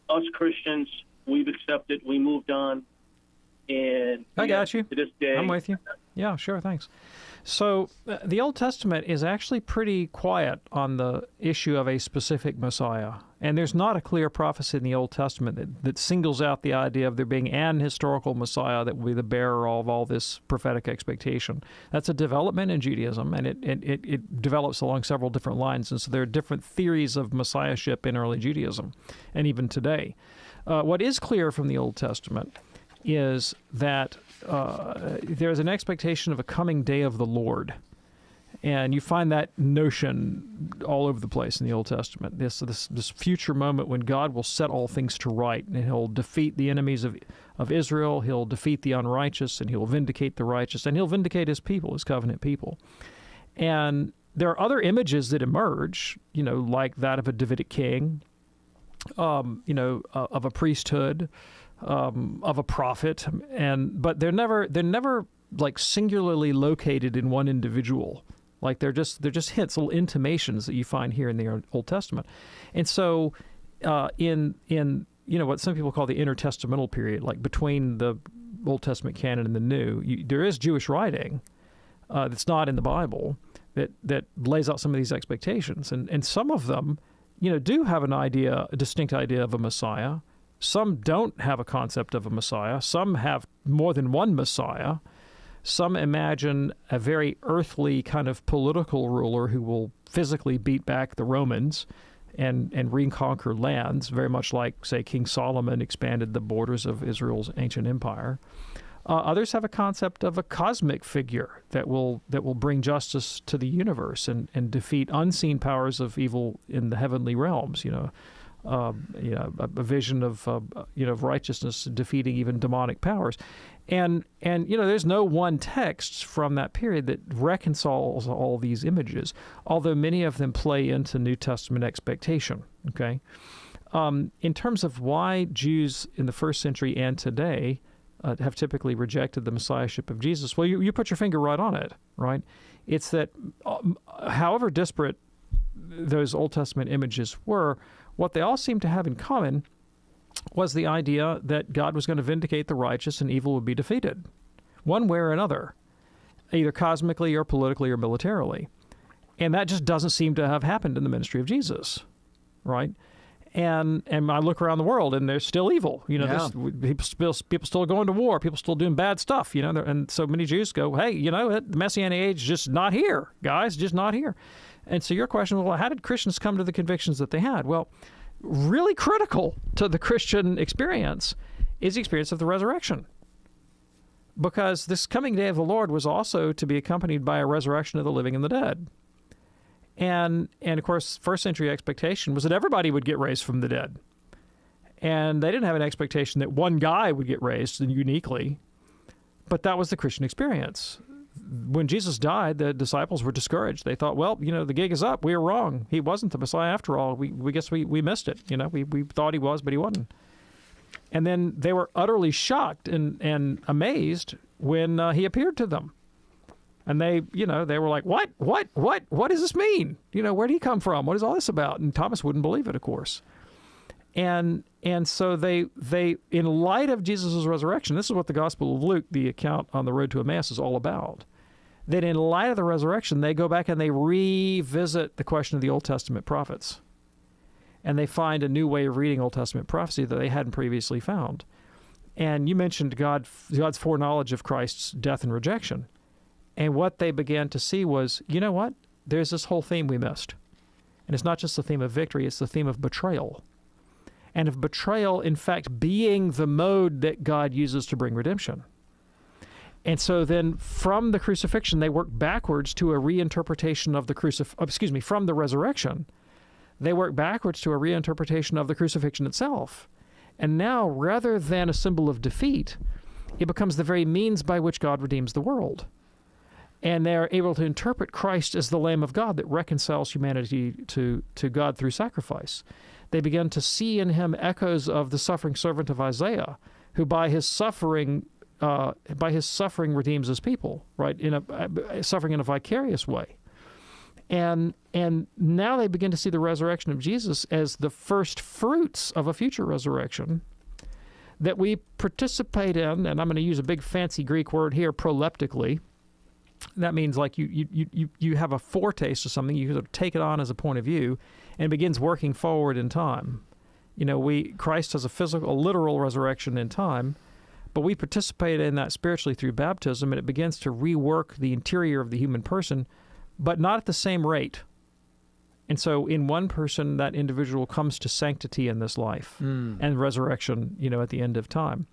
Speaker 21: us Christians, we've accepted, we moved on, and
Speaker 7: I got you.
Speaker 21: To this day,
Speaker 7: I'm with you. Yeah, sure, thanks. So the Old Testament is actually pretty quiet on the issue of a specific Messiah. And there's not a clear prophecy in the Old Testament that singles out the idea of there being an historical Messiah that will be the bearer of all this prophetic expectation. That's a development in Judaism, and it develops along several different lines. And so there are different theories of messiahship in early Judaism, and even today. What is clear from the Old Testament is that there's an expectation of a coming day of the Lord. And you find that notion all over the place in the Old Testament. This future moment when God will set all things to right, and He'll defeat the enemies of Israel. He'll defeat the unrighteous, and He'll vindicate the righteous, and He'll vindicate His people, His covenant people. And there are other images that emerge, like that of a Davidic king, of a priesthood, of a prophet, but they're never like singularly located in one individual. Like they're just hints, little intimations that you find here in the Old Testament. And so in what some people call the intertestamental period, like between the Old Testament canon and the New, there is Jewish writing that's not in the Bible that lays out some of these expectations. And some of them, do have a distinct idea of a Messiah. Some don't have a concept of a Messiah. Some have more than one Messiah. Some imagine a very earthly kind of political ruler who will physically beat back the Romans and reconquer lands, very much like, say, King Solomon expanded the borders of Israel's ancient empire. Others have a concept of a cosmic figure that will bring justice to the universe and defeat unseen powers of evil in the heavenly realms. A vision of righteousness defeating even demonic powers. And there's no one text from that period that reconciles all these images, although many of them play into New Testament expectation, okay? In terms of why Jews in the first century and today have typically rejected the messiahship of Jesus, well, you put your finger right on it, right? It's that however disparate those Old Testament images were, what they all seem to have in common was the idea that God was going to vindicate the righteous and evil would be defeated, one way or another, either cosmically or politically or militarily. And that just doesn't seem to have happened in the ministry of Jesus, right? And I look around the world, and there's still evil. People still going to war. People still doing bad stuff. And so many Jews go, hey, the Messianic age is just not here, guys, just not here. And so your question, well, how did Christians come to the convictions that they had? Well, really critical to the Christian experience is the experience of the resurrection. Because this coming day of the Lord was also to be accompanied by a resurrection of the living and the dead. And of course, first century expectation was that everybody would get raised from the dead. And they didn't have an expectation that one guy would get raised uniquely, but that was the Christian experience. When Jesus died, the disciples were discouraged. They thought, well, the gig is up. We were wrong. He wasn't the Messiah after all. We guess we missed it. We thought he was, but he wasn't. And then they were utterly shocked and amazed when he appeared to them. And they were like, what does this mean? Where did he come from? What is all this about? And Thomas wouldn't believe it, of course. And so they in light of Jesus' resurrection, this is what the Gospel of Luke, the account on the road to Emmaus, is all about. That in light of the resurrection, they go back and they revisit the question of the Old Testament prophets. And they find a new way of reading Old Testament prophecy that they hadn't previously found. And you mentioned God's foreknowledge of Christ's death and rejection. And what they began to see was, what? There's this whole theme we missed. And it's not just the theme of victory, it's the theme of betrayal. And of betrayal, in fact, being the mode that God uses to bring redemption. And so then from the crucifixion, they work backwards to a reinterpretation of from the resurrection, they work backwards to a reinterpretation of the crucifixion itself. And now, rather than a symbol of defeat, it becomes the very means by which God redeems the world. And they're able to interpret Christ as the Lamb of God that reconciles humanity to God through sacrifice. They begin to see in him echoes of the suffering servant of Isaiah, who by his suffering redeems his people, right? Suffering in a vicarious way. And now they begin to see the resurrection of Jesus as the first fruits of a future resurrection that we participate in, and I'm going to use a big fancy Greek word here, proleptically. That means like you have a foretaste of something, you sort of take it on as a point of view, and it begins working forward in time. Christ has a literal resurrection in time, but we participate in that spiritually through baptism, and it begins to rework the interior of the human person, but not at the same rate. And so in one person, that individual comes to sanctity in this life and resurrection, at the end of time.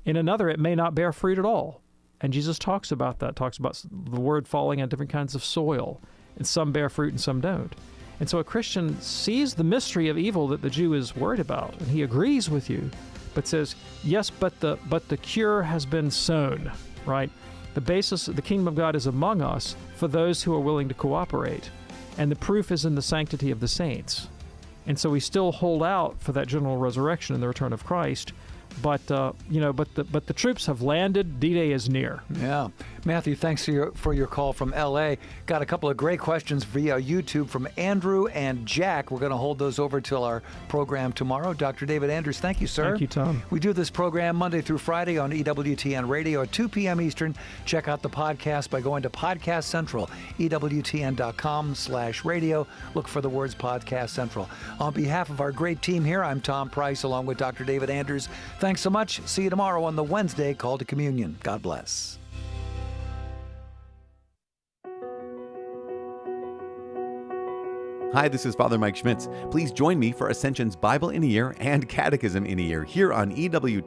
Speaker 7: In another, it may not bear fruit at all. And Jesus talks about that, talks about the word falling on different kinds of soil and some bear fruit and some don't. And so a Christian sees the mystery of evil that the Jew is worried about, and he agrees with you, but says, yes, but the cure has been sown, right? The basis, the kingdom of God is among us for those who are willing to cooperate, and the proof is in the sanctity of the saints. And so we still hold out for that general resurrection and the return of Christ. But the troops have landed. D-Day is near.
Speaker 6: Yeah, Matthew, thanks for your call from L.A. Got a couple of great questions via YouTube from Andrew and Jack. We're going to hold those over till our program tomorrow. Dr. David Andrews, thank you, sir.
Speaker 7: Thank you, Tom.
Speaker 6: We do this program Monday through Friday on EWTN Radio at 2 p.m. Eastern. Check out the podcast by going to Podcast Central, EWTN.com/radio. Look for the words Podcast Central. On behalf of our great team here, I'm Tom Price along with Dr. David Andrews. Thanks so much. See you tomorrow on the Wednesday Call to Communion. God bless.
Speaker 1: Hi, this is Father Mike Schmitz. Please join me for Ascension's Bible in a Year and Catechism in a Year here on EWTN.